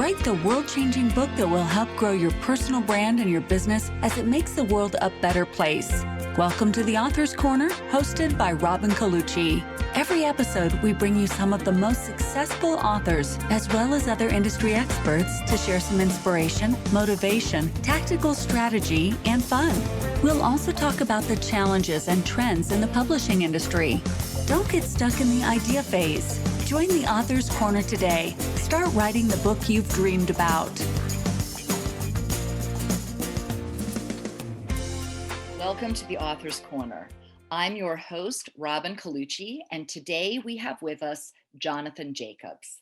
Write the world-changing book that will help grow your personal brand and your business as it makes the world a better place. Welcome to the Author's Corner, hosted by Robin Colucci. Every episode, we bring you some of the most successful authors, as well as other industry experts, to share some inspiration, motivation, tactical strategy, and fun. We'll also talk about the challenges and trends in the publishing industry. Don't get stuck in the idea phase. Join the Author's Corner today. Start writing the book you've dreamed about. Welcome to the Author's Corner. I'm your host, Robin Colucci, and today we have with us Jonathan Jacobs.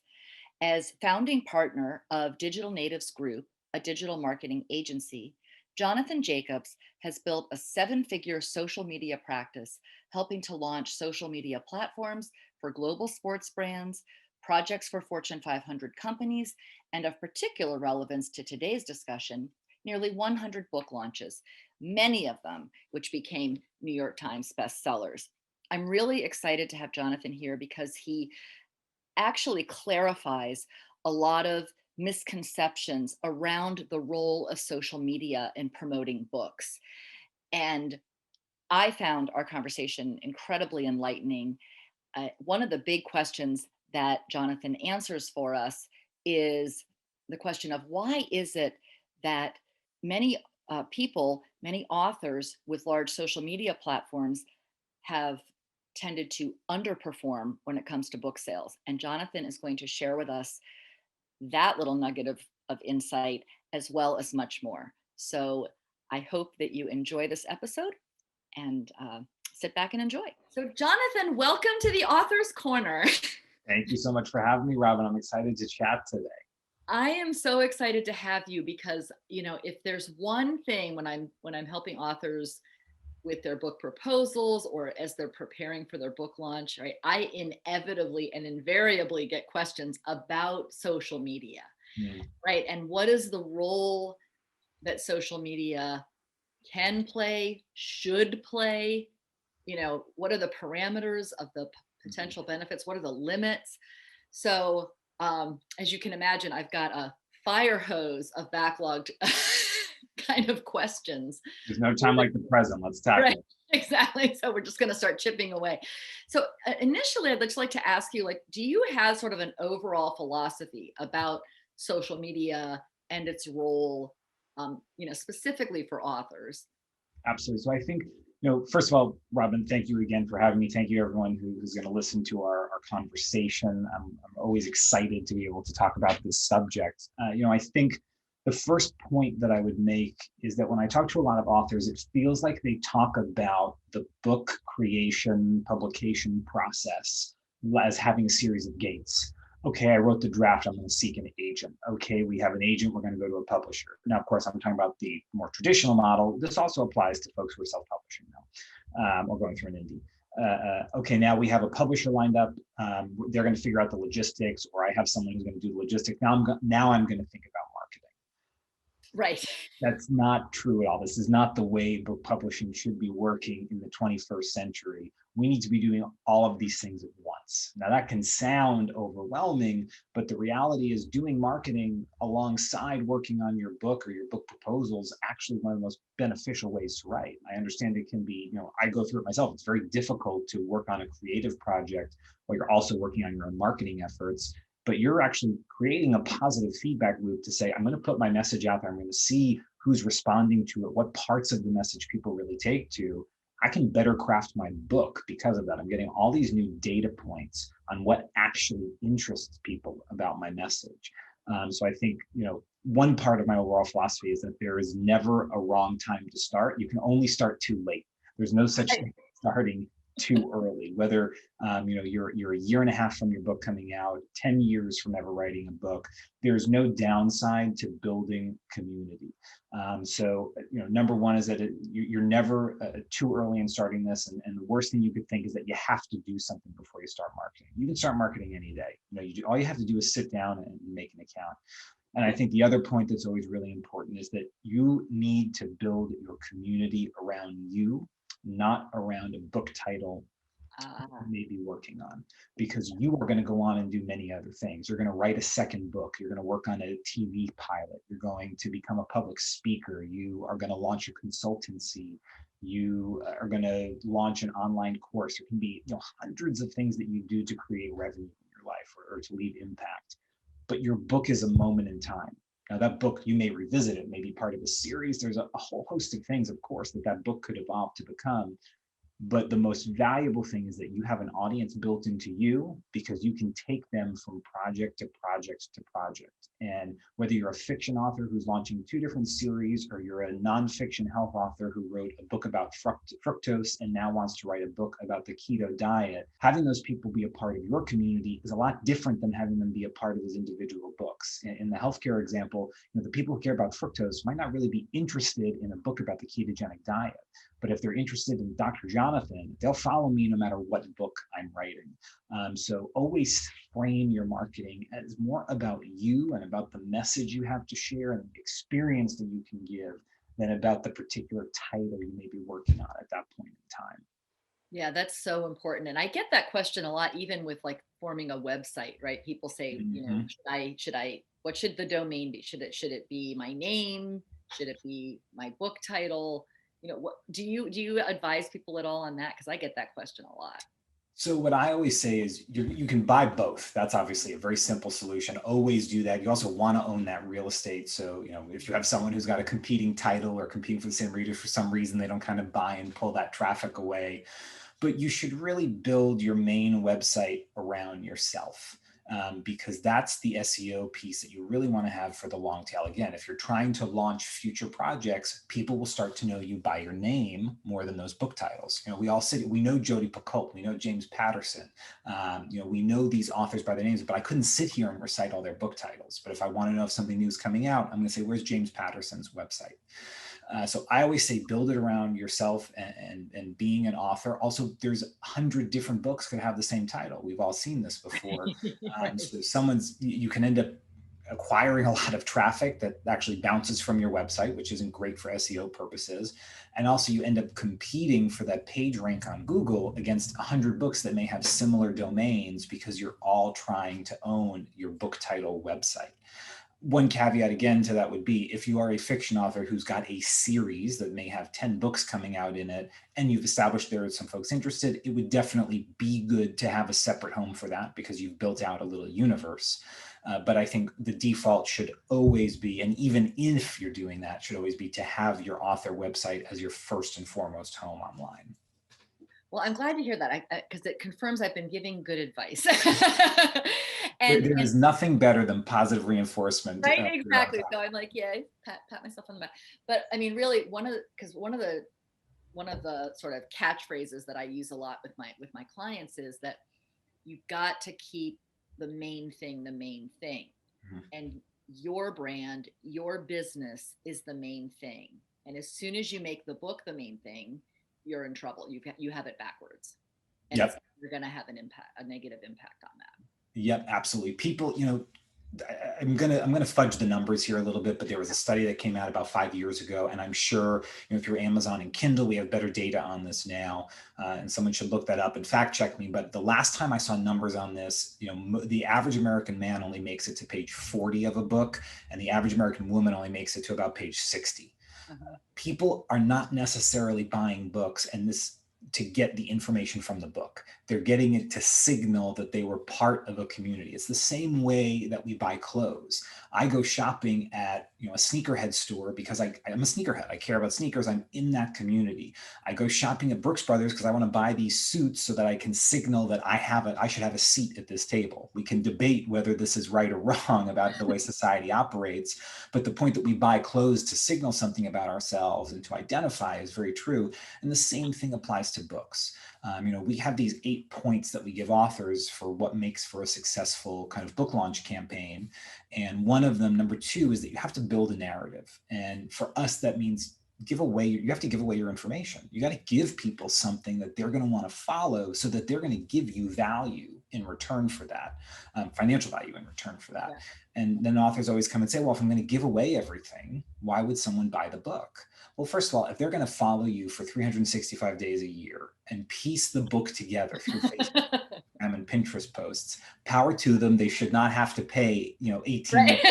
As founding partner of Digital Natives Group, a digital marketing agency, Jonathan Jacobs has built a 7-figure social media practice, helping to launch social media platforms for global sports brands, projects for Fortune 500 companies, and of particular relevance to today's discussion, nearly 100 book launches, many of them which became New York Times bestsellers. I'm really excited to have Jonathan here because he actually clarifies a lot of misconceptions around the role of social media in promoting books. And I found our conversation incredibly enlightening. One of the big questions that Jonathan answers for us is the question of why is it that many people, many authors with large social media platforms have tended to underperform when it comes to book sales. And Jonathan is going to share with us that little nugget of insight, as well as much more. So I hope that you enjoy this episode and sit back and enjoy. So Jonathan, welcome to the Author's Corner. Thank you so much for having me, Robin. I'm excited to chat today. I am so excited to have you because, you know, if there's one thing when I'm helping authors with their book proposals or as they're preparing for their book launch, right, I inevitably and invariably get questions about social media, right? And what is the role that social media can play, should play? You know, what are the parameters of the potential benefits? What are the limits? So as you can imagine, I've got a fire hose of backlogged kind of questions. There's no time like the present. Let's tackle it. Exactly. So we're just going to start chipping away. So initially, I'd just like to ask you, like, do you have sort of an overall philosophy about social media and its role, you know, specifically for authors? Absolutely. So I think, first of all, Robin, thank you again for having me. Thank you, everyone who's going to listen to our conversation. I'm always excited to be able to talk about this subject. I think the first point that I would make is that when I talk to a lot of authors, it feels like they talk about the book creation, publication process as having a series of gates. Okay, I wrote the draft, I'm going to seek an agent. Okay, we have an agent, we're going to go to a publisher. Now, of course, I'm talking about the more traditional model. This also applies to folks who are self-publishing now, or going through an indie. Okay, now we have a publisher lined up. They're going to figure out the logistics, or I have someone who's going to do the logistics. Now I'm going to think about marketing. Right. That's not true at all. This is not the way book publishing should be working in the 21st century. We need to be doing all of these things at once. Now that can sound overwhelming, but the reality is doing marketing alongside working on your book or your book proposal is actually one of the most beneficial ways to write. I understand it can be, I go through it myself. It's very difficult to work on a creative project while you're also working on your own marketing efforts. But you're actually creating a positive feedback loop to say, I'm going to put my message out there. I'm going to see who's responding to it, what parts of the message people really take to. I can better craft my book because of that. I'm getting all these new data points on what actually interests people about my message. So I think, one part of my overall philosophy is that there is never a wrong time to start. You can only start too late. There's no such thing as starting too early, whether you're a year and a half from your book coming out, 10 years from ever writing a book. There's no downside to building community. So number one is that you're never too early in starting this, and the worst thing you could think is that you have to do something before you start marketing. You can start marketing any day. All you have to do is sit down and make an account. And I think the other point that's always really important is that you need to build your community around you, not around a book title Ah, you may be working on, because you are going to go on and do many other things. You're going to write a second book. You're going to work on a TV pilot. You're going to become a public speaker. You are going to launch a consultancy. You are going to launch an online course. There can be, hundreds of things that you do to create revenue in your life, or to leave impact. But your book is a moment in time. Now, that book, you may revisit it, may be part of a series. There's a whole host of things, of course, that book could evolve to become. But the most valuable thing is that you have an audience built into you, because you can take them from project to project to project. And whether you're a fiction author who's launching 2 different series, or you're a nonfiction health author who wrote a book about fructose and now wants to write a book about the keto diet, having those people be a part of your community is a lot different than having them be a part of those individual books. In the healthcare example, the people who care about fructose might not really be interested in a book about the ketogenic diet. But if they're interested in Dr. Jonathan, they'll follow me no matter what book I'm writing. So always frame your marketing as more about you and about the message you have to share and the experience that you can give, than about the particular title you may be working on at that point in time. yeah, that's so important. And I get that question a lot, even with like forming a website, right? People say, Mhm. what should the domain be? Should it be my name? Should it be my book title? What do you advise people at all on that? Because I get that question a lot. So what I always say is, you can buy both. That's obviously a very simple solution. Always do that. You also want to own that real estate. So, if you have someone who's got a competing title or competing for the same reader, for some reason, they don't kind of buy and pull that traffic away. But you should really build your main website around yourself, because that's the SEO piece that you really want to have for the long tail. Again, if you're trying to launch future projects, people will start to know you by your name more than those book titles. We know Jodi Picoult, we know James Patterson, we know these authors by their names, but I couldn't sit here and recite all their book titles. But if I want to know if something new is coming out, I'm going to say, where's James Patterson's website? So I always say, build it around yourself and being an author. Also, there's 100 different books could have the same title. We've all seen this before. Right. So you can end up acquiring a lot of traffic that actually bounces from your website, which isn't great for SEO purposes. And also, you end up competing for that page rank on Google against 100 books that may have similar domains, because you're all trying to own your book title website. One caveat again to that would be, if you are a fiction author who's got a series that may have 10 books coming out in it, and you've established there are some folks interested, it would definitely be good to have a separate home for that, because you've built out a little universe. But I think the default should always be, and even if you're doing that, should always be to have your author website as your first and foremost home online. Well, I'm glad to hear that, because it confirms I've been giving good advice. There And is nothing better than positive reinforcement right, for your own exactly. So I'm like, yeah, pat myself on the back. But I mean, really, one of the sort of catchphrases that I use a lot with my clients is that you've got to keep the main thing, time. and your brand, your business is the main thing. And as soon as you make the book the main thing, you're in trouble. You have it backwards, and Yep. you're going to have a negative impact on that. Yep, absolutely. People, I'm gonna fudge the numbers here a little bit, but there was a study that came out about 5 years ago, and I'm sure, through Amazon and Kindle, we have better data on this now, and someone should look that up and fact check me. But the last time I saw numbers on this, the average American man only makes it to page 40 of a book, and the average American woman only makes it to about page 60. Uh-huh. People are not necessarily buying books and this to get the information from the book. They're getting it to signal that they were part of a community. It's the same way that we buy clothes. I go shopping at a sneakerhead store because I'm a sneakerhead. I care about sneakers. I'm in that community. I go shopping at Brooks Brothers because I want to buy these suits so that I can signal that I should have a seat at this table. We can debate whether this is right or wrong about the way society operates, but the point that we buy clothes to signal something about ourselves and to identify is very true. And the same thing applies to books. We have these 8 points that we give authors for what makes for a successful kind of book launch campaign. And one of them, number 2, is that you have to build a narrative. And for us, that means you have to give away your information. You got to give people something that they're going to want to follow, so that they're going to give you value in return for that, financial value in return for that. Yeah. And then authors always come and say, well, if I'm going to give away everything, why would someone buy the book? Well, first of all, if they're going to follow you for 365 days a year and piece the book together through Facebook and Pinterest posts, power to them. They should not have to pay, 18 Right.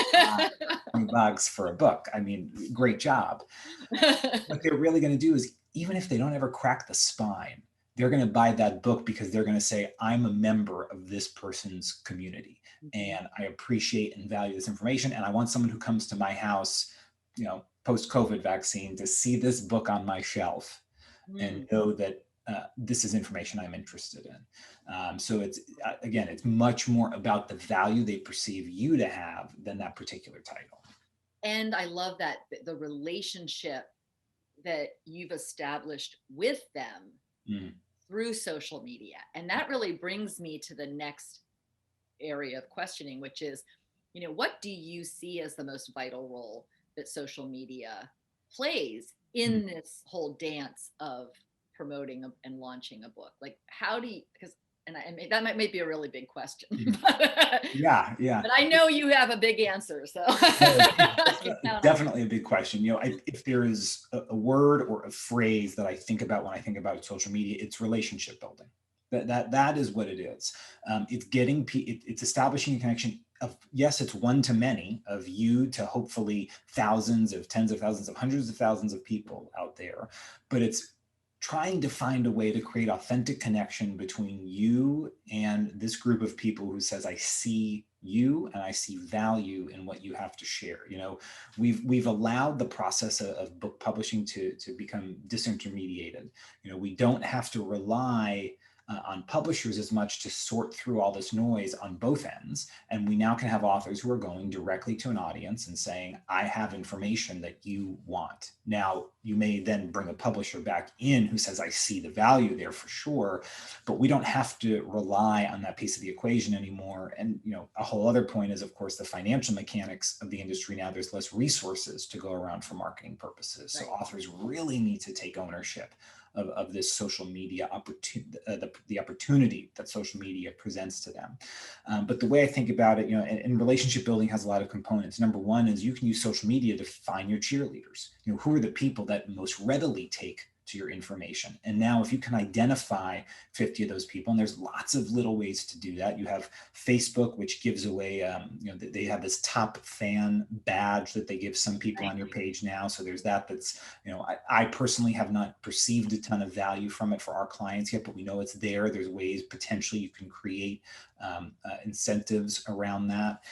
$20 for a book. I mean, great job. What they're really going to do is, even if they don't ever crack the spine, they're going to buy that book because they're going to say, I'm a member of this person's community and I appreciate and value this information. And I want someone who comes to my house, post-COVID vaccine, to see this book on my shelf and know that this is information I'm interested in. So it's, again, it's much more about the value they perceive you to have than that particular title. And I love that the relationship that you've established with them through social media. And that really brings me to the next area of questioning, which is, what do you see as the most vital role that social media plays in this whole dance of promoting and launching a book? Like, how do you, because, and I mean, that might be a really big question. Yeah. But I know you have a big answer, so. Definitely a big question. If there is a word or a phrase that I think about when I think about social media, it's relationship building. That is what it is. It's establishing a connection of, yes, it's one to many, of you to hopefully thousands of tens of thousands of hundreds of thousands of people out there, but it's trying to find a way to create authentic connection between you and this group of people who says, I see you and I see value in what you have to share. We've allowed the process of book publishing to become disintermediated. We don't have to rely on publishers as much to sort through all this noise on both ends. And we now can have authors who are going directly to an audience and saying, I have information that you want. Now, you may then bring a publisher back in who says, I see the value there for sure, but we don't have to rely on that piece of the equation anymore. And, a whole other point is, of course, the financial mechanics of the industry. Now there's less resources to go around for marketing purposes. So authors really need to take ownership of this social media opportunity, the opportunity that social media presents to them. But the way I think about it, and relationship building has a lot of components. Number one is you can use social media to find your cheerleaders. Who are the people that most readily take to your information? And now if you can identify 50 of those people, and there's lots of little ways to do that. You have Facebook, which gives away, they have this top fan badge that they give some people on your page now. So there's that's, I personally have not perceived a ton of value from it for our clients yet, but we know it's there. There's ways potentially you can create incentives around that.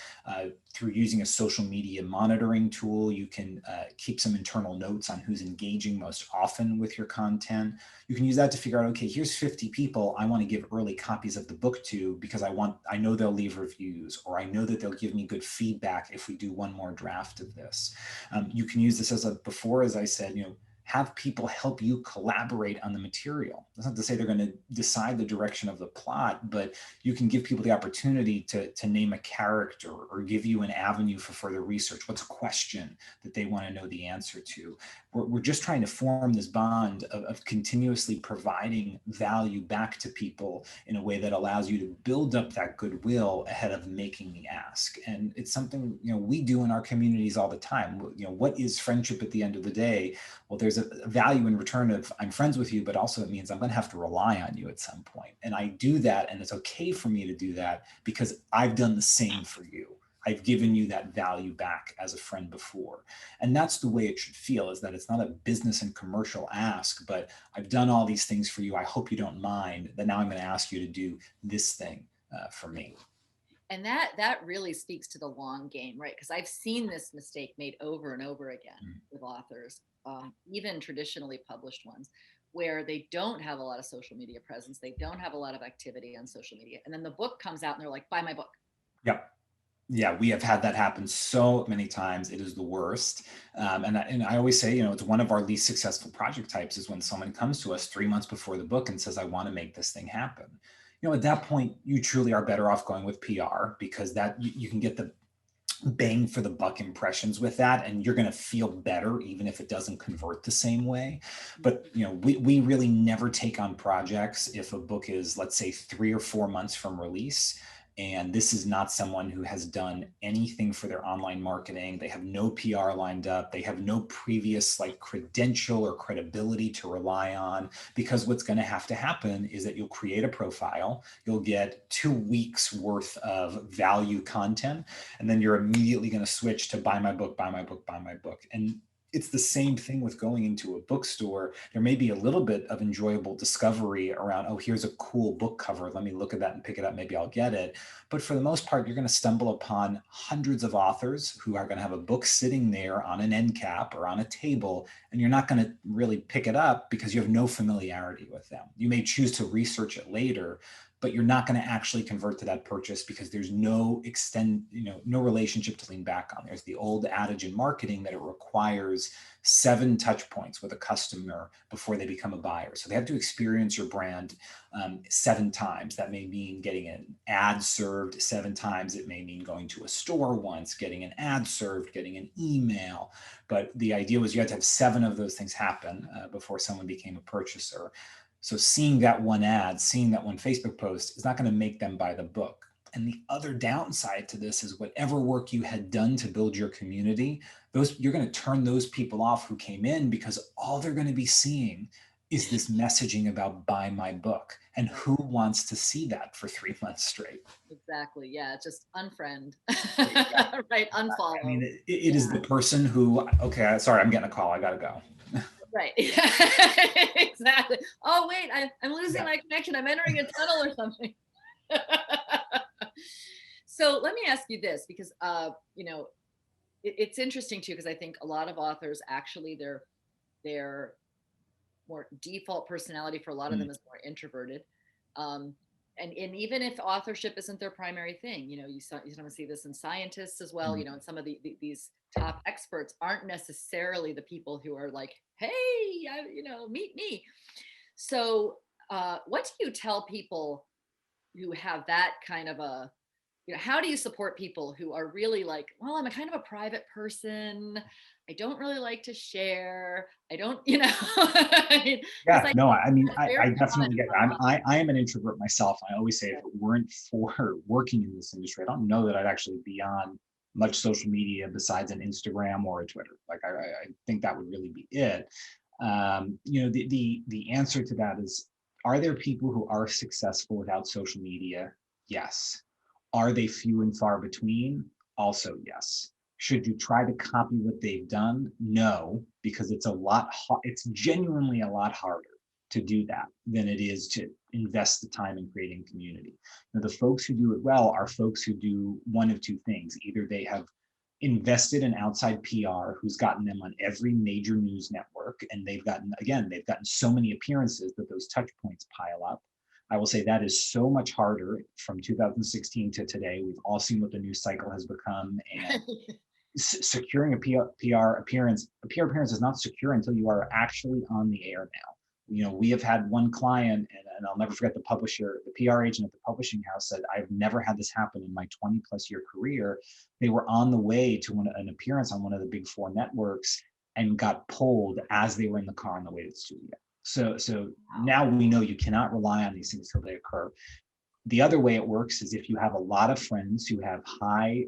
Through using a social media monitoring tool, you can keep some internal notes on who's engaging most often with your content. You can use that to figure out, okay, here's 50 people I want to give early copies of the book to because I know they'll leave reviews, or I know that they'll give me good feedback if we do one more draft of this. You can use this before, as I said, have people help you collaborate on the material. That's not to say they're going to decide the direction of the plot, but you can give people the opportunity to name a character or give you an avenue for further research. What's a question that they want to know the answer to? We're just trying to form this bond of continuously providing value back to people in a way that allows you to build up that goodwill ahead of making the ask. And it's something, we do in our communities all the time. What is friendship at the end of the day? Well, there's a value in return of I'm friends with you, but also it means I'm going to have to rely on you at some point. And I do that, and it's okay for me to do that because I've done the same for you. I've given you that value back as a friend before. And that's the way it should feel, is that it's not a business and commercial ask, but I've done all these things for you. I hope you don't mind that now I'm going to ask you to do this thing for me. And that really speaks to the long game, right? Because I've seen this mistake made over and over again with authors, even traditionally published ones, where they don't have a lot of social media presence. They don't have a lot of activity on social media. And then the book comes out and they're like, buy my book. Yep. Yeah, we have had that happen so many times. It is the worst. And I always say, it's one of our least successful project types is when someone comes to us 3 months before the book and says, I want to make this thing happen. At that point, you truly are better off going with PR because that you can get the bang for the buck impressions with that, and you're going to feel better even if it doesn't convert the same way. But we really never take on projects if a book is, let's say, 3 or 4 months from release, and this is not someone who has done anything for their online marketing. They have no PR lined up, they have no previous like credential or credibility to rely on, because what's going to have to happen is that you'll create a profile, you'll get 2 weeks worth of value content, and then you're immediately going to switch to buy my book, buy my book, buy my book. And it's the same thing with going into a bookstore. There may be a little bit of enjoyable discovery around, oh, here's a cool book cover, let me look at that and pick it up, maybe I'll get it. But for the most part, you're going to stumble upon hundreds of authors who are going to have a book sitting there on an end cap or on a table, and you're not going to really pick it up because you have no familiarity with them. You may choose to research it later, but you're not going to actually convert to that purchase because there's no no relationship to lean back on. There's the old adage in marketing that it requires 7 touch points with a customer before they become a buyer. So they have to experience your brand 7 times. That may mean getting an ad served 7 times. It may mean going to a store once, getting an ad served, getting an email. But the idea was you had to have 7 of those things happen before someone became a purchaser. So seeing that one ad, seeing that one Facebook post is not going to make them buy the book. And the other downside to this is whatever work you had done to build your community, you're going to turn those people off who came in, because all they're going to be seeing is this messaging about buy my book. And who wants to see that for 3 months straight? Exactly. Yeah. Just unfriend. Exactly. Right. Unfollow. I mean, it is the person who, okay, sorry, I'm getting a call, I got to go. Right. Exactly. Oh, wait, I'm losing my connection. I'm entering a tunnel or something. So let me ask you this, because, it's interesting too, because I think a lot of authors actually their more default personality for a lot of them is more introverted. Um, and even if authorship isn't their primary thing, you sometimes see this in scientists as well, and some of these top experts aren't necessarily the people who are like, hey, meet me. So what do you tell people who have that kind of how do you support people who are really like, well, I'm a kind of a private person. I don't really like to share. I don't, I mean, Yeah, no, I mean, very I common. definitely get that. I am an introvert myself. I always say if it weren't for working in this industry, I don't know that I'd actually be on much social media besides an Instagram or a Twitter. Like I think that would really be it. The answer to that is, are there people who are successful without social media? Yes. Are they few and far between? Also, yes. Should you try to copy what they've done? No, because it's genuinely a lot harder to do that than it is to invest the time in creating community. Now, the folks who do it well are folks who do one of 2 things. Either they have invested in outside PR who's gotten them on every major news network, and they've gotten so many appearances that those touch points pile up. I will say that is so much harder from 2016 to today. We've all seen what the news cycle has become, and securing a PR appearance. A PR appearance is not secure until you are actually on the air now. We have had one client, and I'll never forget, the publisher, the PR agent at the publishing house said, I've never had this happen in my 20 plus year career. They were on the way to an appearance on one of the big 4 networks and got pulled as they were in the car on the way to the studio. So now we know you cannot rely on these things till they occur. The other way it works is if you have a lot of friends who have high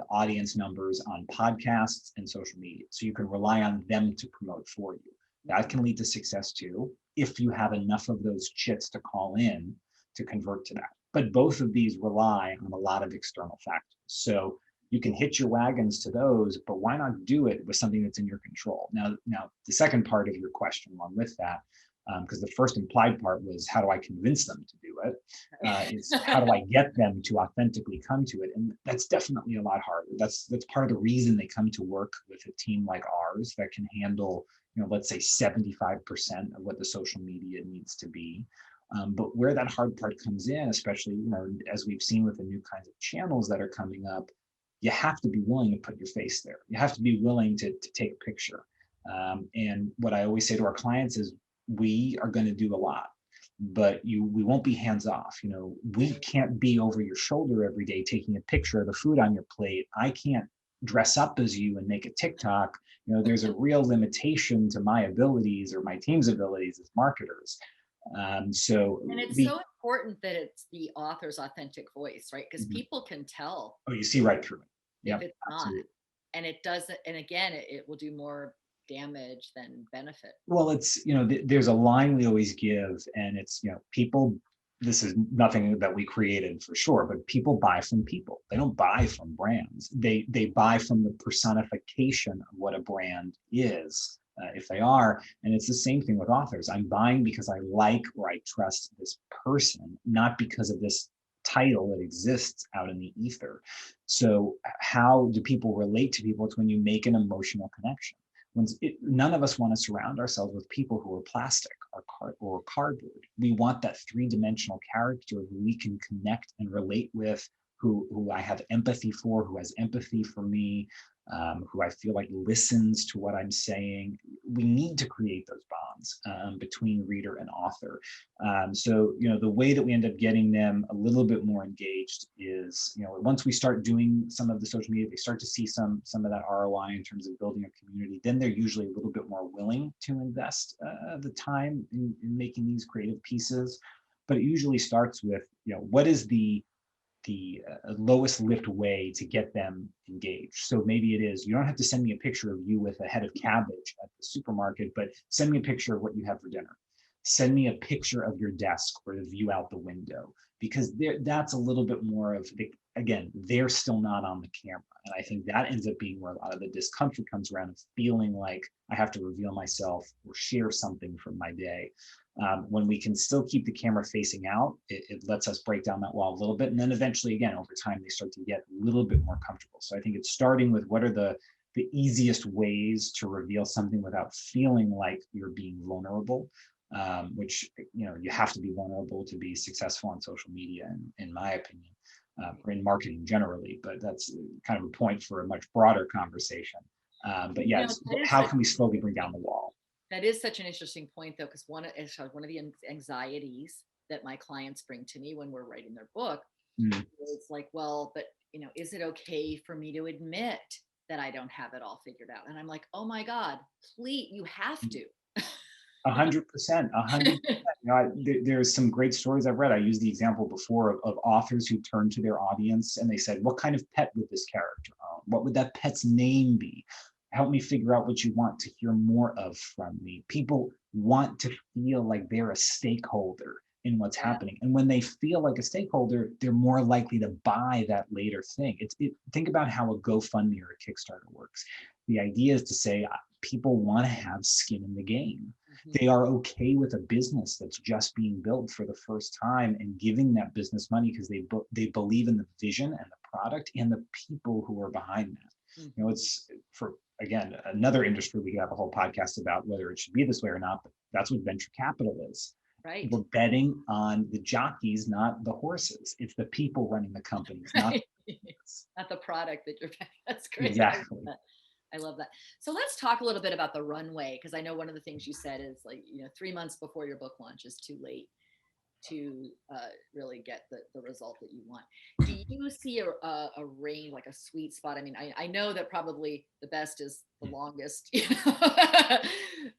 audience numbers on podcasts and social media. So you can rely on them to promote for you. That can lead to success too, if you have enough of those chits to call in to convert to that. But both of these rely on a lot of external factors. So you can hitch your wagons to those, but why not do it with something that's in your control? Now, the second part of your question along with that, because the first implied part was how do I convince them to do it? Is how do I get them to authentically come to it? And that's definitely a lot harder. That's part of the reason they come to work with a team like ours that can handle, let's say 75% of what the social media needs to be. But where that hard part comes in, especially, as we've seen with the new kinds of channels that are coming up, you have to be willing to put your face there. You have to be willing to take a picture. And what I always say to our clients is, we are going to do a lot. but we won't be hands off. We can't be over your shoulder every day taking a picture of the food on your plate. I can't dress up as you and make a TikTok. There's a real limitation to my abilities or my team's abilities as marketers. So And it's we so important that it's the author's authentic voice, right? Because Mhm. people can tell Oh, you see right through it. if Yep, it's not. absolutely. And it doesn't, and again, it will do more damage than benefit. Well, it's, there's a line we always give, and it's, people, this is nothing that we created for sure, but people buy from people. They don't buy from brands. They buy from the personification of what a brand is, if they are. And it's the same thing with authors. I'm buying because I like or I trust this person, not because of this title that exists out in the ether. So, how do people relate to people? It's when you make an emotional connection. None of us want to surround ourselves with people who are plastic or cardboard. We want that three-dimensional character who we can connect and relate with, who I have empathy for, who has empathy for me, who I feel like listens to what I'm saying. We need to create those bonds between reader and author. So, the way that we end up getting them a little bit more engaged is, once we start doing some of the social media, they start to see some of that ROI in terms of building a community. Then they're usually a little bit more willing to invest the time in making these creative pieces. But it usually starts with, what is the lowest lift way to get them engaged. So maybe it is, you don't have to send me a picture of you with a head of cabbage at the supermarket, but send me a picture of what you have for dinner. Send me a picture of your desk or the view out the window, because that's a little bit more of again, they're still not on the camera. And I think that ends up being where a lot of the discomfort comes around, of feeling like I have to reveal myself or share something from my day. When we can still keep the camera facing out, it lets us break down that wall a little bit. And then eventually, again, over time, they start to get a little bit more comfortable. So I think it's starting with what are the easiest ways to reveal something without feeling like you're being vulnerable, which, you have to be vulnerable to be successful on social media, in my opinion, or in marketing generally. But that's kind of a point for a much broader conversation. But You yeah, know, that is how such can we an slowly bring interesting down the wall? that is such an interesting point though, because one of the anxieties that my clients bring to me when we're writing their book Mm. is like, well, but is it okay for me to admit that I don't have it all figured out? And I'm like, oh my God, please, you have to. 100%, 100%. There's some great stories I've read. I used the example before of authors who turned to their audience and they said, "What kind of pet would this character own? What would that pet's name be? Help me figure out what you want to hear more of from me." People want to feel like they're a stakeholder in what's Yeah. happening, and when they feel like a stakeholder, they're more likely to buy that later thing. Think about how a GoFundMe or a Kickstarter works. The idea is to say, people want to have skin in the game. Mhm. They are okay with a business that's just being built for the first time and giving that business money because they believe in the vision and the product and the people who are behind that. Mhm. It's, for, again, another industry we could have a whole podcast about whether it should be this way or not, but that's what venture capital is. Right. We're betting on the jockeys, not the horses. It's the people running the companies, not Right. the horses. Not the product that you're That's great. I love Exactly. that. I love that. So let's talk a little bit about the runway, because I know one of the things you said is like, 3 months before your book launch is too late to really get the result that you want. Do you see a range, like a sweet spot? I mean, I know that probably the best is the longest,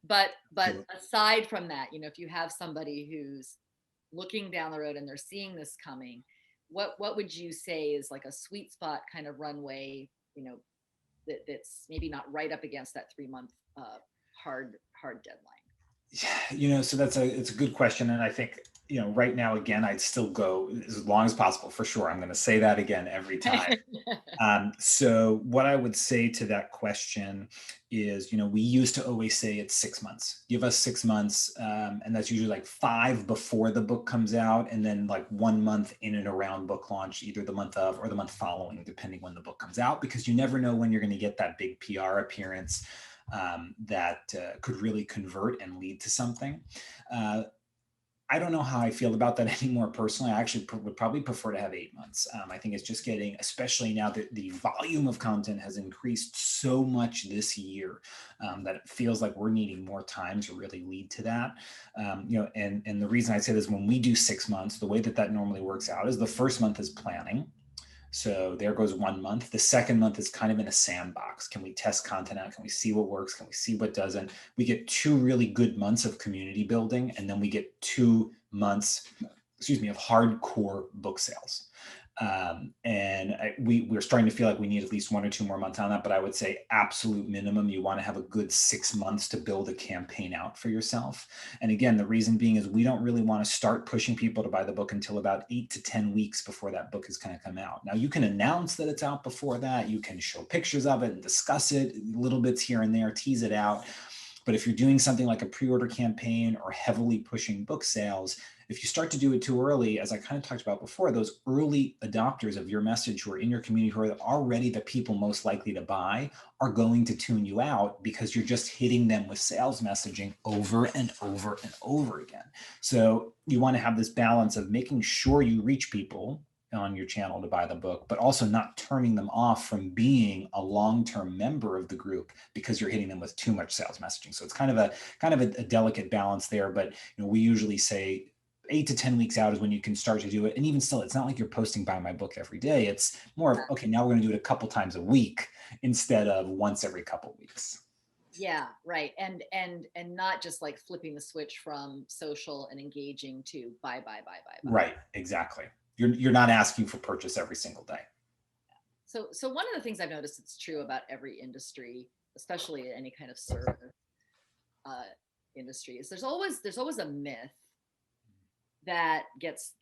but Absolutely. aside from that, if you have somebody who's looking down the road and they're seeing this coming, what would you say is like a sweet spot kind of runway, that's maybe not right up against that 3 month hard deadline? So it's a good question, and I think, right now, again, I'd still go as long as possible for sure. I'm going to say that again every time. So what I would say to that question is, we used to always say it's 6 months. Give us 6 months, and that's usually like 5 before the book comes out, and then like 1 month in and around book launch, either the month of or the month following, depending when the book comes out, because you never know when you're going to get that big PR appearance that could really convert and lead to something. Uh, I don't know how I feel about that anymore personally. I actually would probably prefer to have 8 months. I think it's just getting, especially now that the volume of content has increased so much this year, that it feels like we're needing more time to really lead to that. And the reason I say this, when we do 6 months, the way that that normally works out is the first month is planning. So there goes 1 month. The second month is kind of in a sandbox. Can we test content out? Can we see what works? Can we see what doesn't? We get 2 really good months of community building, and then we get 2 months, of hardcore book sales. We're starting to feel like we need at least 1 or 2 more months on that. But I would say absolute minimum, you want to have a good 6 months to build a campaign out for yourself. And again, the reason being is we don't really want to start pushing people to buy the book until about 8 to 10 weeks before that book is going to come out. Now, you can announce that it's out before that. You can show pictures of it and discuss it, little bits here and there, tease it out. But if you're doing something like a pre-order campaign or heavily pushing book sales, if you start to do it too early, as I kind of talked about before, those early adopters of your message who are in your community, who are already the people most likely to buy, are going to tune you out because you're just hitting them with sales messaging over and over and over again. So you want to have this balance of making sure you reach people on your channel to buy the book, but also not turning them off from being a long-term member of the group because you're hitting them with too much sales messaging. So it's kind of a delicate balance there. But we usually say 8 to 10 weeks out is when you can start to do it. And even still, it's not like you're posting buy my book every day. It's more of, okay, now we're going to do it a couple times a week instead of once every couple weeks. Yeah, right. And not just like flipping the switch from social and engaging to buy. Right, exactly. You're not asking for purchase every single day. So one of the things I've noticed it's true about every industry, especially any kind of service industry, is there's always a myth that gets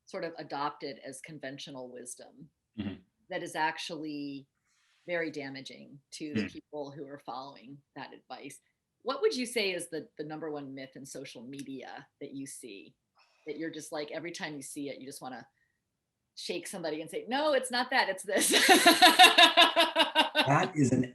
sort of adopted as conventional wisdom Mm-hmm. that is actually very damaging to the Mm. people who are following that advice. What would you say is the number one myth in social media that you see, that you're just like, every time you see it, you just want to shake somebody and say, no, it's not that, it's this?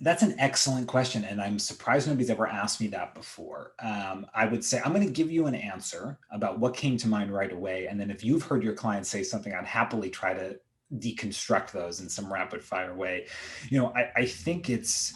That's an excellent question, and I'm surprised nobody's ever asked me that before. I would say I'm going to give you an answer about what came to mind right away, and then if you've heard your clients say something, I'd happily try to deconstruct those in some rapid fire way. I think it's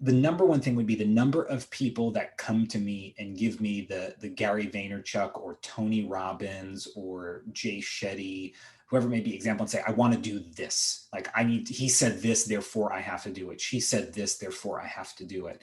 the number one thing would be the number of people that come to me and give me the Gary Vaynerchuk or Tony Robbins or Jay Shetty, whoever may be example, and say, I want to do this. Like he said this, therefore I have to do it. She said this, therefore I have to do it.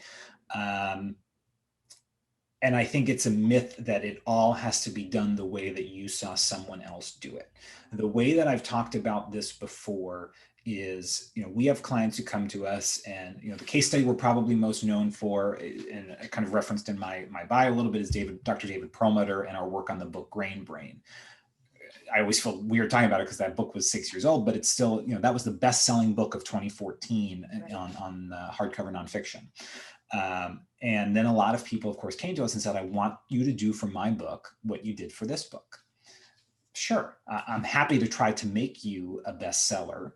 And I think it's a myth that it all has to be done the way that you saw someone else do it. The way that I've talked about this before is, we have clients who come to us, and the case study we're probably most known for, and I kind of referenced in my bio a little bit, is Dr. David Perlmutter and our work on the book Grain Brain. I always feel weird talking about it because that book was 6 years old, but it's still, that was the best-selling book of 2014 on hardcover nonfiction. And then a lot of people, of course, came to us and said, I want you to do for my book what you did for this book. Sure, I'm happy to try to make you a bestseller,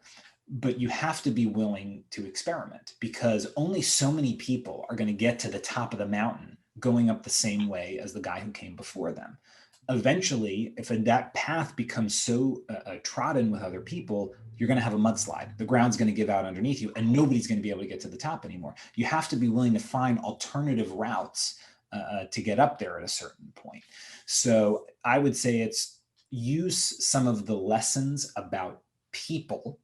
but you have to be willing to experiment, because only so many people are going to get to the top of the mountain going up the same way as the guy who came before them. Eventually, if that path becomes so trodden with other people, you're going to have a mudslide. The ground's going to give out underneath you, and nobody's going to be able to get to the top anymore. You have to be willing to find alternative routes to get up there at a certain point. So I would say it's use some of the lessons about people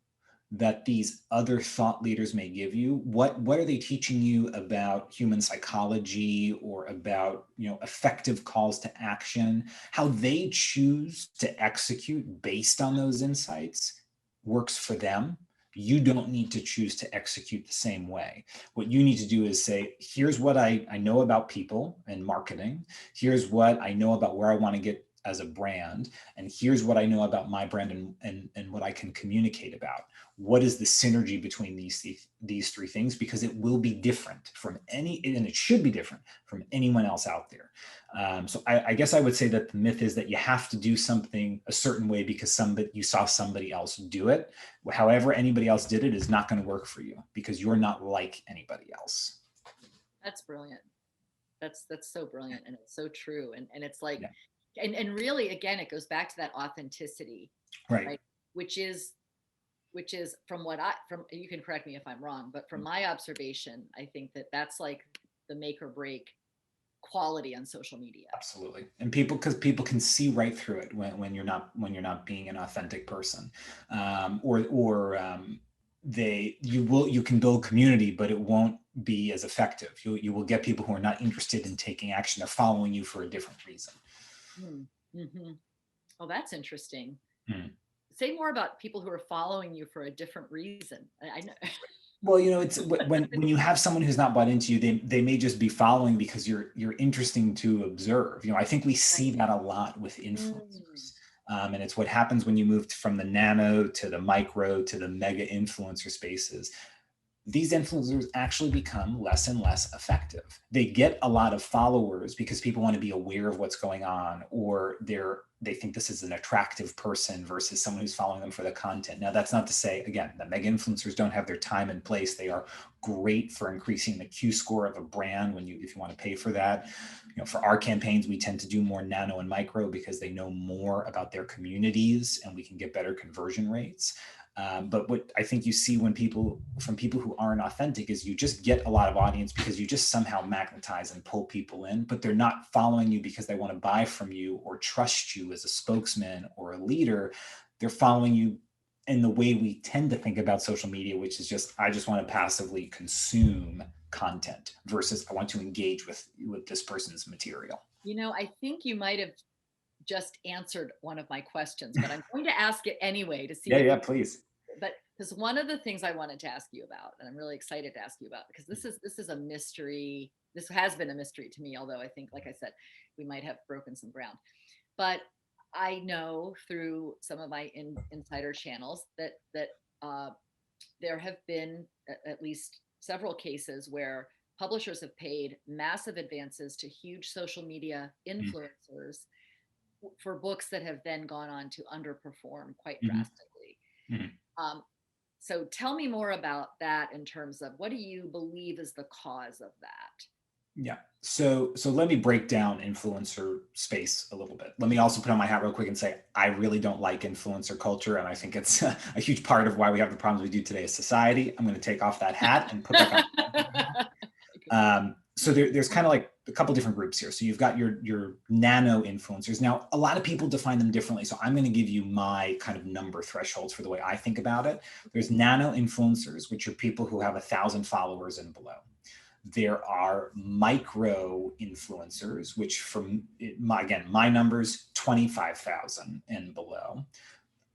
that these other thought leaders may give you. What are they teaching you about human psychology, or about effective calls to action? How they choose to execute based on those insights works for them. You don't need to choose to execute the same way. What you need to do is say, here's what I know about people and marketing. Here's what I know about where I want to get as a brand, and here's what I know about my brand and what I can communicate about. What is the synergy between these three things? Because it will be different from and it should be different from anyone else out there. So I guess I would say that the myth is that you have to do something a certain way because you saw somebody else do it. However anybody else did it is not going to work for you, because you're not like anybody else. That's brilliant. That's so brilliant, and it's so true. And it's like, Yeah. and really, again, it goes back to that authenticity, Right. right? Which is from what I from you can correct me if I'm wrong, but from my observation, I think that that's like the make or break quality on social media. Absolutely. And because people can see right through it when you're not being an authentic person, or you can build community, but it won't be as effective. You will get people who are not interested in taking action. They're following you for a different reason. Mm-hmm. Oh, that's interesting. Hmm. Say more about people who are following you for a different reason. I know. Well, it's when you have someone who's not bought into you, they may just be following because you're interesting to observe. I think we see Right. that a lot with Mm. influencers, and it's what happens when you move from the nano to the micro to the mega influencer spaces. These influencers actually become less and less effective. They get a lot of followers because people want to be aware of what's going on, or they think this is an attractive person versus someone who's following them for the content. Now, that's not to say, again, that mega influencers don't have their time and place. They are great for increasing the Q score of a brand if you want to pay for that. For our campaigns, we tend to do more nano and micro because they know more about their communities and we can get better conversion rates. But what I think you see from people who aren't authentic is you just get a lot of audience because you just somehow magnetize and pull people in, but they're not following you because they want to buy from you or trust you as a spokesman or a leader. They're following you in the way we tend to think about social media, which is I just want to passively consume content versus I want to engage with this person's material. I think you might have just answered one of my questions, but I'm going to ask it anyway to see Yeah, if yeah, please. but because one of the things I wanted to ask you about, and I'm really excited to ask you about, because this is a mystery. This has been a mystery to me, although I think, like I said, we might have broken some ground. But I know through some of my insider channels that uh, there have been at least several cases where publishers have paid massive advances to huge social media influencers for books that have then gone on to underperform quite Mm-hmm. drastically. Mm-hmm. Um, so tell me more about that in terms of what do you believe is the cause of that? Yeah. So let me break down influencer space a little bit. Let me also put on my hat real quick and say I really don't like influencer culture, and I think it's a huge part of why we have the problems we do today as society. I'm going to take off that hat and put back on. So there's kind of like a couple different groups here. So you've got your nano influencers. Now, a lot of people define them differently. So I'm going to give you my kind of number thresholds for the way I think about it. There's nano influencers, which are people who have 1,000 followers and below. There are micro influencers, which my numbers, 25,000 and below.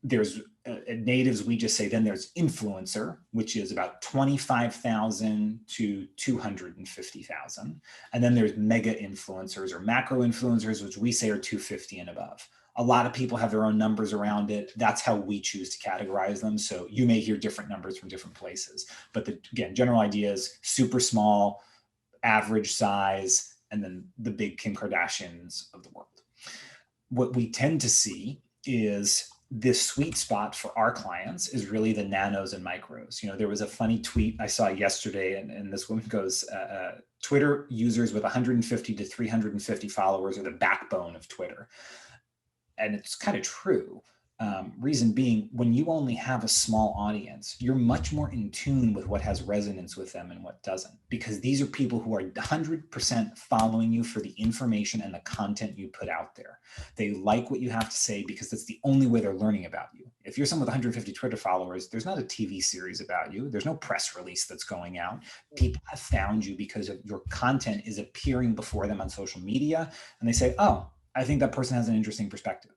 There's natives, we just say, then there's influencer, which is about 25,000 to 250,000. And then there's mega influencers or macro influencers, which we say are 250 and above. A lot of people have their own numbers around it. That's how we choose to categorize them. So you may hear different numbers from different places. But again, general idea is super small, average size, and then the big Kim Kardashians of the world. What we tend to see is this sweet spot for our clients is really the nanos and micros. There was a funny tweet I saw yesterday, and this woman goes, Twitter users with 150 to 350 followers are the backbone of Twitter. And it's kind of true. Reason being, when you only have a small audience, you're much more in tune with what has resonance with them and what doesn't, because these are people who are 100% following you for the information and the content you put out there. They like what you have to say because that's the only way they're learning about you. If you're someone with 150 Twitter followers, there's not a TV series about you. There's no press release that's going out. People have found you because of your content is appearing before them on social media, and they say, oh, I think that person has an interesting perspective.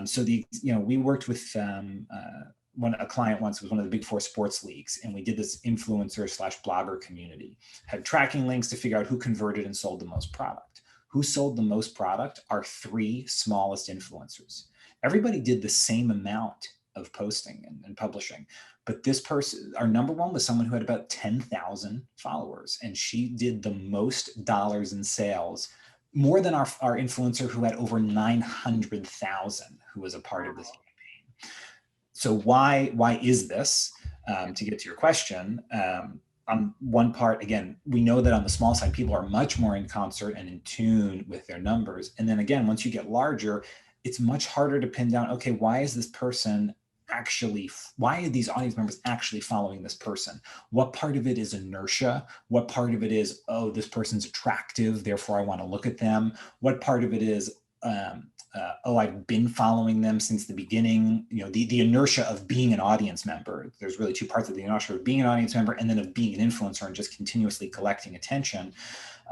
So we worked with a client once was one of the big four sports leagues, and we did this influencer/blogger community, had tracking links to figure out who converted and sold the most product. Who sold the most product are 3 smallest influencers. Everybody did the same amount of posting and publishing, but this person, our number one, was someone who had about 10,000 followers, and she did the most dollars in sales, more than our influencer who had over 900,000 who was a part of this campaign. So why is this? To get to your question, on one part, again, we know that on the small side, people are much more in concert and in tune with their numbers. And then again, once you get larger, it's much harder to pin down, okay, why is this person actually, why are these audience members actually following this person? What part of it is inertia? What part of it is, oh, this person's attractive, therefore I want to look at them? What part of it is, oh, I've been following them since the beginning. The inertia of being an audience member. There's really two parts of the inertia of being an audience member and then of being an influencer and just continuously collecting attention.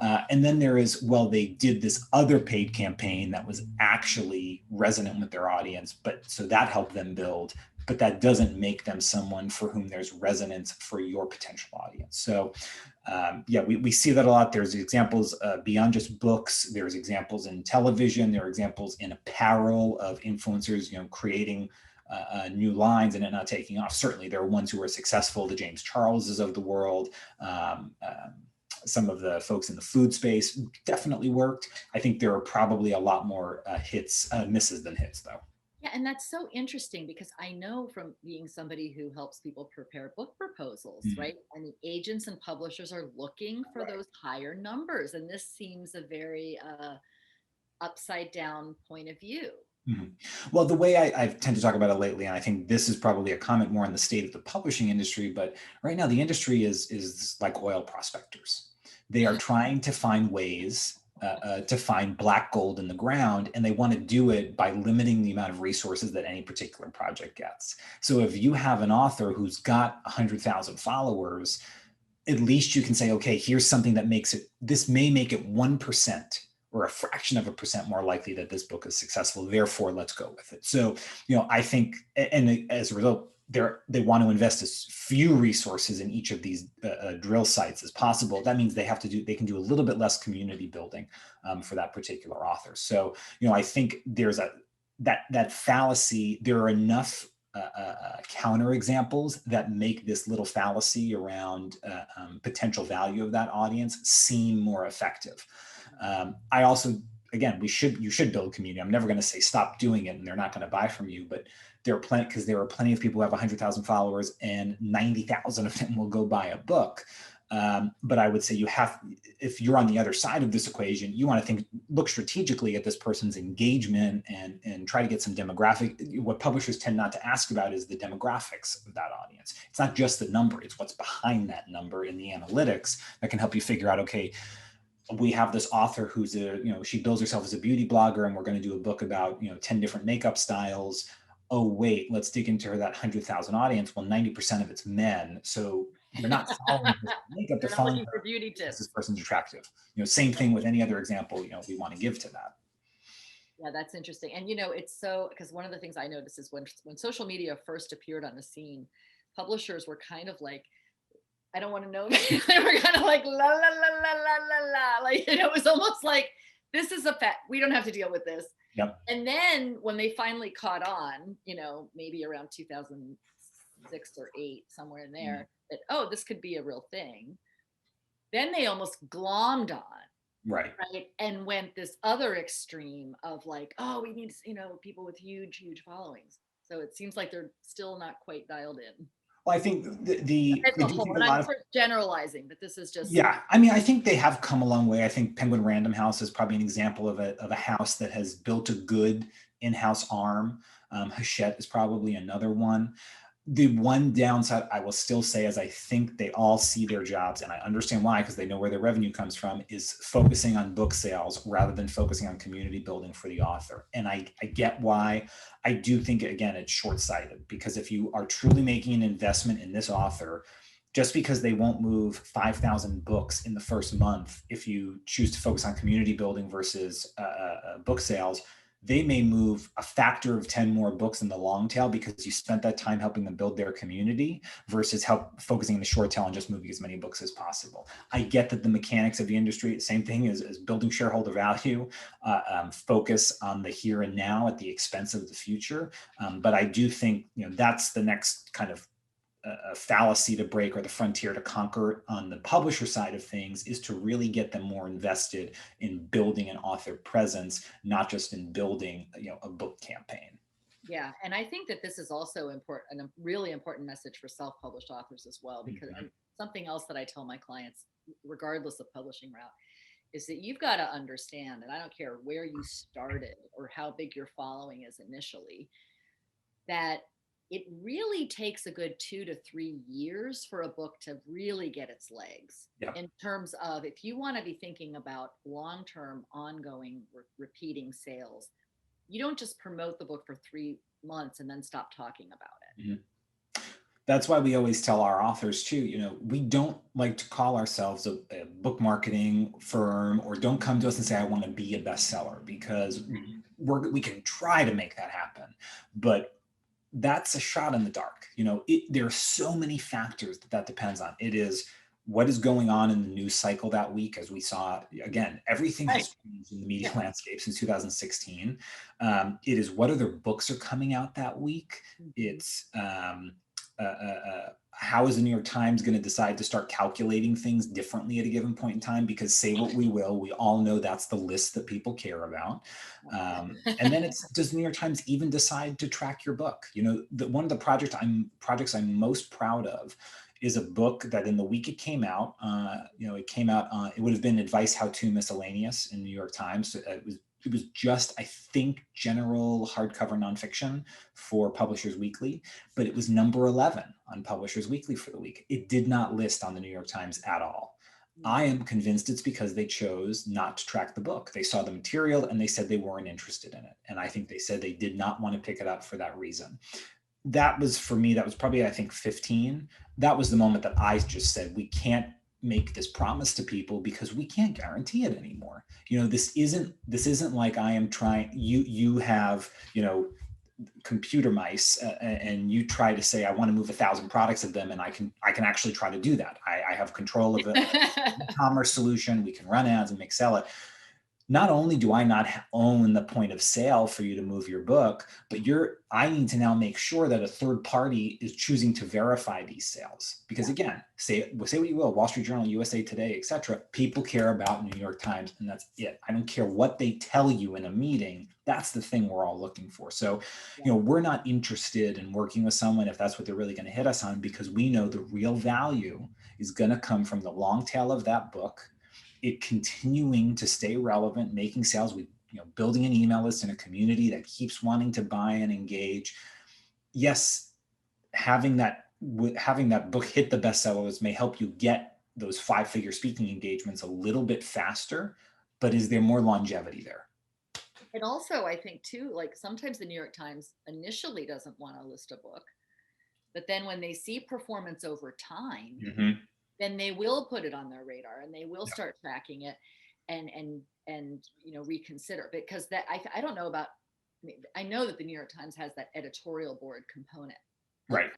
And then there is, well, they did this other paid campaign that was actually resonant with their audience, but so that helped them build, but that doesn't make them someone for whom there's resonance for your potential audience. So we see that a lot. There's examples beyond just books. There's examples in television. There are examples in apparel of influencers, creating new lines and it not taking off. Certainly, there are ones who are successful, the James Charleses of the world. Some of the folks in the food space definitely worked. I think there are probably a lot more misses than hits, though. Yeah, and that's so interesting because I know from being somebody who helps people prepare book proposals, right? And the agents and publishers are looking for those higher numbers. And this seems a very upside down point of view. Well, the way I tend to talk about it lately, and I think this is probably a comment more on the state of the publishing industry, but right now the industry is like oil prospectors. They are trying to find ways to find black gold in the ground, and they want to do it by limiting the amount of resources that any particular project gets. So if you have an author who's got 100,000 followers, at least you can say, okay, here's something that this may make it 1% or a fraction of a percent more likely that this book is successful. Therefore, let's go with it. So, I think, and as a result, they want to invest as few resources in each of these drill sites as possible. That means they can do a little bit less community building for that particular author. So, I think there's that fallacy. There are enough counter examples that make this little fallacy around potential value of that audience seem more effective. I also, again, you should build community. I'm never going to say stop doing it and they're not going to buy from you, but there are plenty of people who have 100,000 followers and 90,000 of them will go buy a book. But I would say if you're on the other side of this equation, you want to look strategically at this person's engagement and try to get some demographic. What publishers tend not to ask about is the demographics of that audience. It's not just the number, it's what's behind that number in the analytics that can help you figure out, okay, we have this author who's she bills herself as a beauty blogger and we're going to do a book about, 10 different makeup styles. Oh, wait, let's dig into that 100,000 audience. Well, 90% of it's men. So they're not following her makeup. They're following looking for beauty tips. This person's attractive. Same thing with any other example, we want to give to that. Yeah, that's interesting. And, it's so, because one of the things I noticed is when social media first appeared on the scene, publishers were kind of like, I don't want to know. They were kind of like, la, la, la, la, la, la, la. Like, it was almost like, this is a fact. We don't have to deal with this. Yep. And then when they finally caught on, maybe around 2006 or 8, somewhere in there, that, oh, this could be a real thing. Then they almost glommed on. Right. And went this other extreme of like, oh, we need, people with huge, huge followings. So it seems like they're still not quite dialed in. Well, I think I'm generalizing, but this is just. Yeah, I mean, I think they have come a long way. I think Penguin Random House is probably an example of a house that has built a good in-house arm. Hachette is probably another one. The one downside I will still say is I think they all see their jobs, and I understand why, because they know where their revenue comes from, is focusing on book sales rather than focusing on community building for the author. And I get why. I do think, again, it's short-sighted, because if you are truly making an investment in this author, just because they won't move 5,000 books in the first month, if you choose to focus on community building versus book sales, they may move a factor of 10 more books in the long tail because you spent that time helping them build their community versus focusing in the short tail and just moving as many books as possible. I get that the mechanics of the industry, same thing as building shareholder value, focus on the here and now at the expense of the future. But I do think, that's the next kind of a fallacy to break, or the frontier to conquer on the publisher side of things, is to really get them more invested in building an author presence, not just in building, a book campaign. Yeah, and I think that this is also important, a really important message for self-published authors as well, because Mhm. and something else that I tell my clients, regardless of publishing route, is that you've got to understand, and I don't care where you started or how big your following is initially, that it really takes a good 2 to 3 years for a book to really get its legs. Yeah. In terms of, if you want to be thinking about long-term, ongoing, repeating sales, you don't just promote the book for 3 months and then stop talking about it. Mhm. That's why we always tell our authors too, we don't like to call ourselves a book marketing firm, or don't come to us and say, I want to be a bestseller, because we can try to make that happen. But that's a shot in the dark. There are so many factors that depends on. It is what is going on in the news cycle that week, as we saw. Again, everything Right. has changed in the media Yeah. landscape since 2016. It is what other books are coming out that week. Mhm. It's how is the New York Times going to decide to start calculating things differently at a given point in time? Because say what we will, we all know that's the list that people care about. And then it's, does the New York Times even decide to track your book? One of the projects I'm most proud of is a book that in the week it came out, it would have been Advice How To Miscellaneous in New York Times. It was just, I think, general hardcover nonfiction for Publishers Weekly, but it was number 11 on Publishers Weekly for the week. It did not list on the New York Times at all. I am convinced it's because they chose not to track the book. They saw the material and they said they weren't interested in it. And I think they said they did not want to pick it up for that reason. That was, for me, that was probably, I think, 15. That was the moment that I just said, we can't make this promise to people because we can't guarantee it anymore. This isn't like I am trying, you have, computer mice, and you try to say, I want to move 1,000 products of them, and I can actually try to do that. I have control of it. E-commerce solution. We can run ads and make sell it. Not only do I not own the point of sale for you to move your book, but I need to now make sure that a third party is choosing to verify these sales. Because again, say what you will, Wall Street Journal, USA Today, etc. People care about New York Times, and that's it. I don't care what they tell you in a meeting. That's the thing we're all looking for. So, we're not interested in working with someone if that's what they're really going to hit us on, because we know the real value is going to come from the long tail of that book, it continuing to stay relevant, making sales, building an email list and a community that keeps wanting to buy and engage. Yes, having that book hit the bestsellers may help you get those 5-figure speaking engagements a little bit faster, but is there more longevity there? And also, I think too, like sometimes the New York Times initially doesn't want to list a book, but then when they see performance over time, Mm-hmm. then they will put it on their radar and they will start tracking it and reconsider, because that I don't know about, I know that the New York Times has that editorial board component, Right.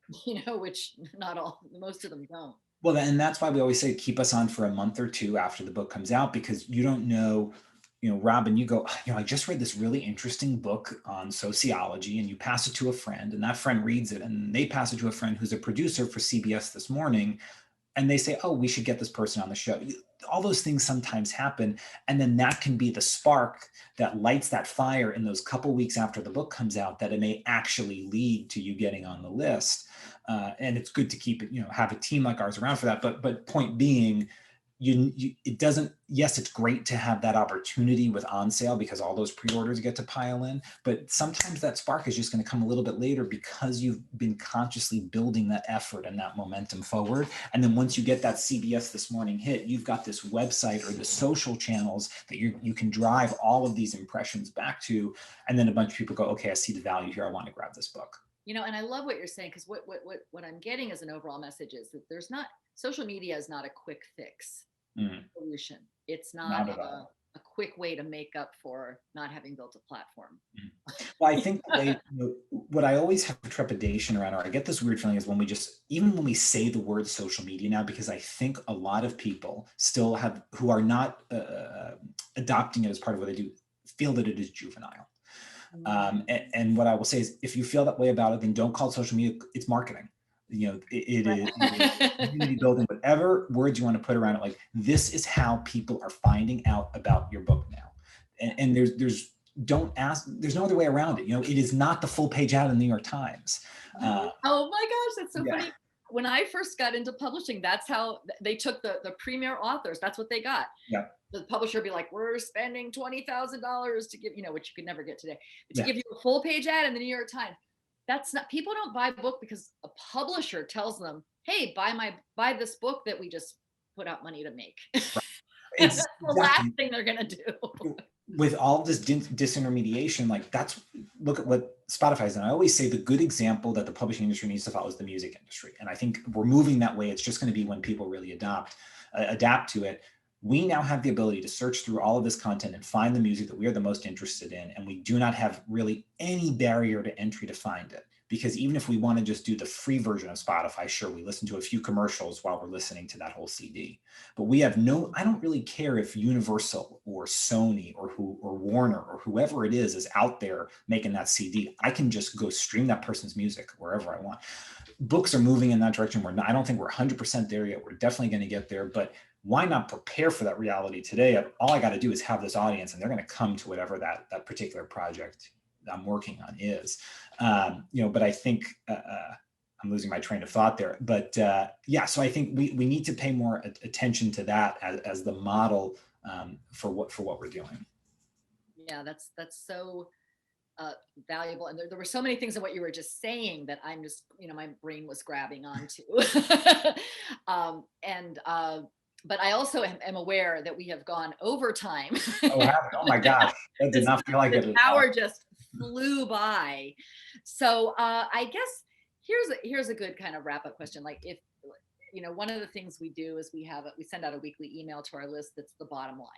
which not all, most of them don't. Well, and that's why we always say keep us on for a month or two after the book comes out, because you don't know, Robin, you go, I just read this really interesting book on sociology, and you pass it to a friend, and that friend reads it, and they pass it to a friend who's a producer for CBS This Morning, and they say, oh, we should get this person on the show. All those things sometimes happen. And then that can be the spark that lights that fire in those couple weeks after the book comes out, that it may actually lead to you getting on the list. And it's good to keep it, have a team like ours around for that. But point being, it doesn't, yes, it's great to have that opportunity with on sale because all those pre-orders get to pile in, but sometimes that spark is just going to come a little bit later because you've been consciously building that effort and that momentum forward. And then once you get that CBS This Morning hit, you've got this website or the social channels that you can drive all of these impressions back to. And then a bunch of people go, okay, I see the value here. I want to grab this book. And I love what you're saying, because what I'm getting as an overall message is that social media is not a quick fix solution. It's not at all. a quick way to make up for not having built a platform. Well, I think what I always have trepidation around, or I get this weird feeling, is even when we say the word social media now, because I think a lot of people still who are not adopting it as part of what they do, feel that it is juvenile. And what I will say is, if you feel that way about it, then don't call it social media. It's marketing. It is community building, whatever words you want to put around it. Like, this is how people are finding out about your book now. And there's don't ask. There's no other way around it. It is not the full page ad in the New York Times. Oh my gosh, that's so Yeah. funny. When I first got into publishing, that's how they took the premier authors. That's what they got. Yeah. The publisher would be like, we're spending $20,000 to give, which you could never get today, but to Yeah. give you a full page ad in the New York Times. That's not, people don't buy a book because a publisher tells them, hey, buy this book that we just put out money to make. It's That's the last thing they're going to do. With all this disintermediation, look at what Spotify's done. I always say the good example that the publishing industry needs to follow is the music industry. And I think we're moving that way. It's just going to be when people really adapt to it. We now have the ability to search through all of this content and find the music that we are the most interested in. And we do not have really any barrier to entry to find it. Because even if we want to just do the free version of Spotify, sure, we listen to a few commercials while we're listening to that whole CD. But we have I don't really care if Universal or Sony or Warner or whoever it is out there making that CD. I can just go stream that person's music wherever I want. Books are moving in that direction. I don't think we're 100% there yet. We're definitely going to get there, but why not prepare for that reality today? All I got to do is have this audience and they're going to come to whatever that particular project I'm working on is. But I think I'm losing my train of thought there. But so I think we need to pay more attention to that as the model for what we're doing. Yeah, that's so valuable. And there were so many things in what you were just saying that I'm just, my brain was grabbing onto. But I also am aware that we have gone over time. Oh my gosh, that did not feel like it. The hour just flew by. So I guess here's a good kind of wrap up question. Like, if one of the things we do is we send out a weekly email to our list that's the bottom line,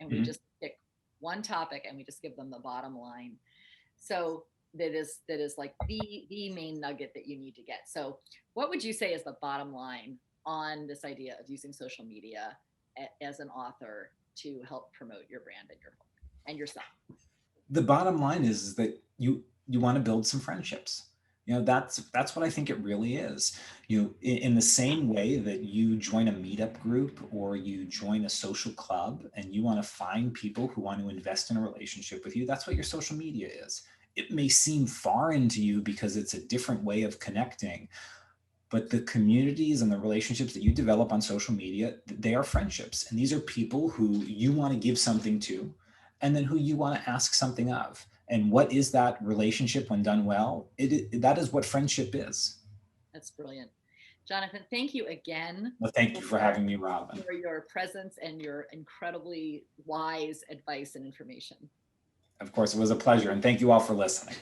and we just pick one topic and we just give them the bottom line. So that is like the main nugget that you need to get. So what would you say is the bottom line on this idea of using social media as an author to help promote your brand and your book and yourself? The bottom line is that you want to build some friendships. That's what I think it really is. In the same way that you join a meetup group or you join a social club and you want to find people who want to invest in a relationship with you, that's what your social media is. It may seem foreign to you because it's a different way of connecting, but the communities and the relationships that you develop on social media, they are friendships. And these are people who you want to give something to, and then who you want to ask something of. And what is that relationship when done well? That is what friendship is. That's brilliant. Jonathan, thank you again. Well, thank you for having me, Robin. For your presence and your incredibly wise advice and information. Of course, it was a pleasure. And thank you all for listening.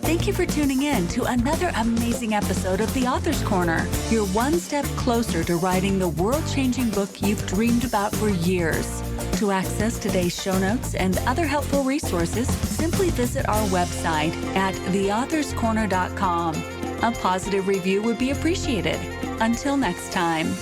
Thank you for tuning in to another amazing episode of The Author's Corner. You're one step closer to writing the world-changing book you've dreamed about for years. To access today's show notes and other helpful resources, simply visit our website at theauthorscorner.com. A positive review would be appreciated. Until next time.